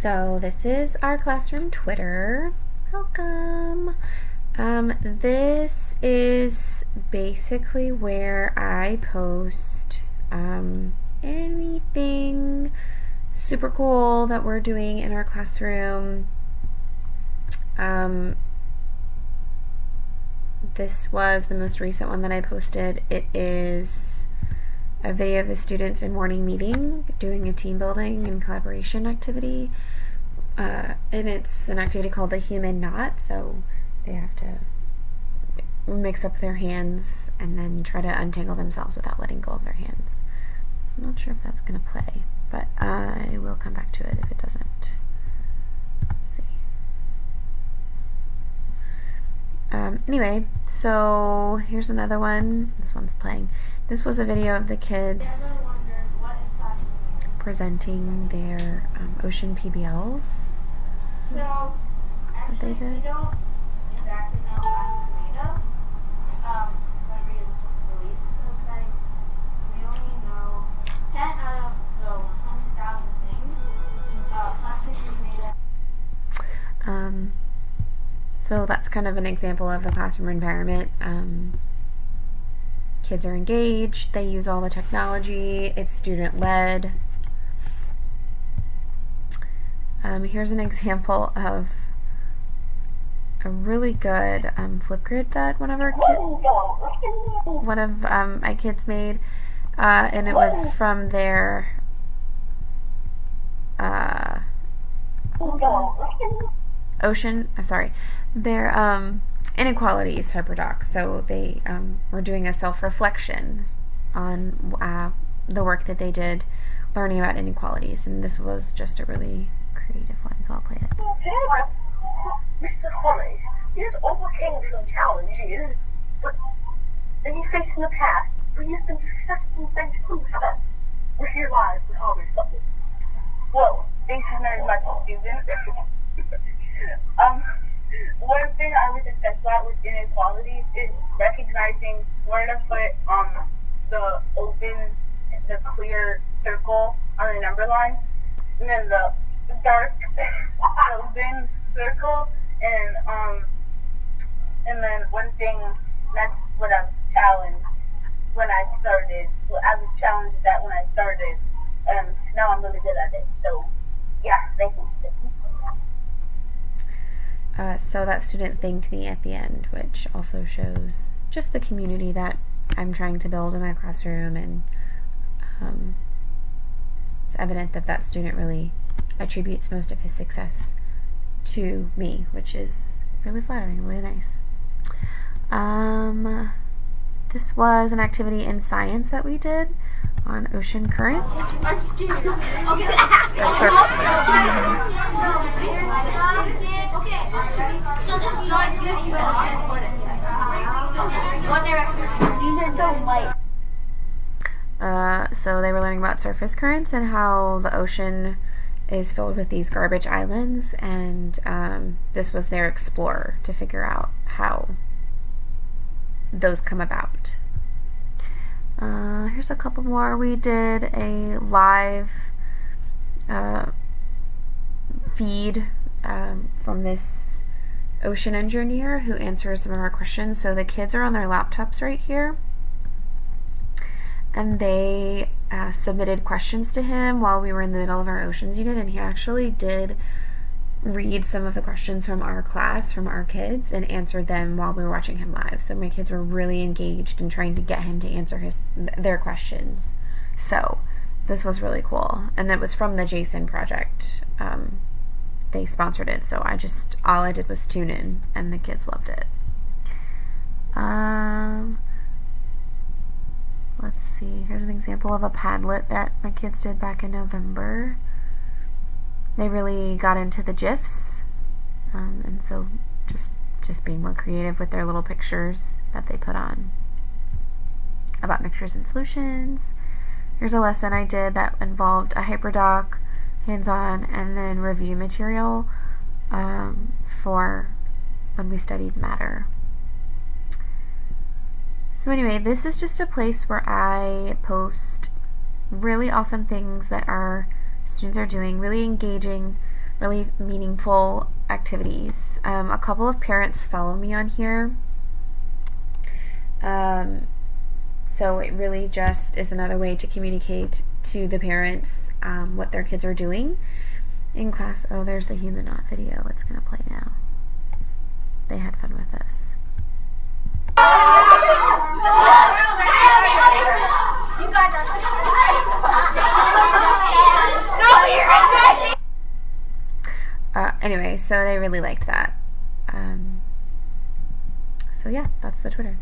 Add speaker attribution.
Speaker 1: So this is our classroom Twitter. Welcome. This is basically where I post anything super cool that we're doing in our classroom. This was the most recent one that I posted. It is a video of the students in morning meeting doing a team building and collaboration activity. And it's an activity called the human knot, so they have to mix up their hands and then try to untangle themselves without letting go of their hands. I'm not sure if that's going to play, but I will come back to it if it doesn't. Let's see. Anyway, so here's another one. This one's playing. This was a video of the kids presenting their ocean PBLs.
Speaker 2: So, actually, we don't exactly know what it's made of. When we released this website, we only know 10 out of the 100,000 things plastic is made of.
Speaker 1: So that's kind of an example of the classroom environment. Kids are engaged, they use all the technology, it's student-led. Here's an example of a really good Flipgrid that one of my kids made, and it was from their their inequalities hyperdocs. So they were doing a self-reflection on the work that they did learning about inequalities, and this was just a really creative one, so I'll play it.
Speaker 3: Mr. Holmes, he has overcame some challenges, but that he faced in the past, but he has been successful thanks to stuff. We're here live with Holmes Butler. Well, thank you very much, Susan. One thing I was obsessed about with inequalities is recognizing where to put the clear circle on the number line, and then the dark open circle, and then one thing that's what I was challenged when I started. Well, I was challenged that when I started, now I'm really good at it. So, yeah, thank you.
Speaker 1: So that student thanked me at the end, which also shows just the community that I'm trying to build in my classroom, and it's evident that that student really attributes most of his success to me, which is really flattering, really nice. This was an activity in science that we did on ocean currents.
Speaker 2: I'm scared. Okay.
Speaker 3: These are so light.
Speaker 1: So they were learning about surface currents and how the ocean is filled with these garbage islands, and this was their explorer to figure out how those come about. Here's a couple more. We did a live feed from this ocean engineer who answers some of our questions. So the kids are on their laptops right here, and they submitted questions to him while we were in the middle of our oceans unit, and he actually did read some of the questions from our class, from our kids, and answered them while we were watching him live. So my kids were really engaged in trying to get him to answer their questions. So this was really cool, and it was from the Jason project. They sponsored it, so all I did was tune in, and the kids loved it. Let's see, here's an example of a Padlet that my kids did back in November. They really got into the GIFs, and so just being more creative with their little pictures that they put on about mixtures and solutions. Here's a lesson I did that involved a hyperdoc, hands-on, and then review material for when we studied matter. So anyway, this is just a place where I post really awesome things that our students are doing, really engaging really meaningful activities. A couple of parents follow me on here. So it really just is another way to communicate to the parents what their kids are doing in class. Oh, there's the Humannaut video. It's going to play now. They had fun with this.
Speaker 2: You got
Speaker 1: Anyway, so they really liked that. So yeah, that's the Twitter.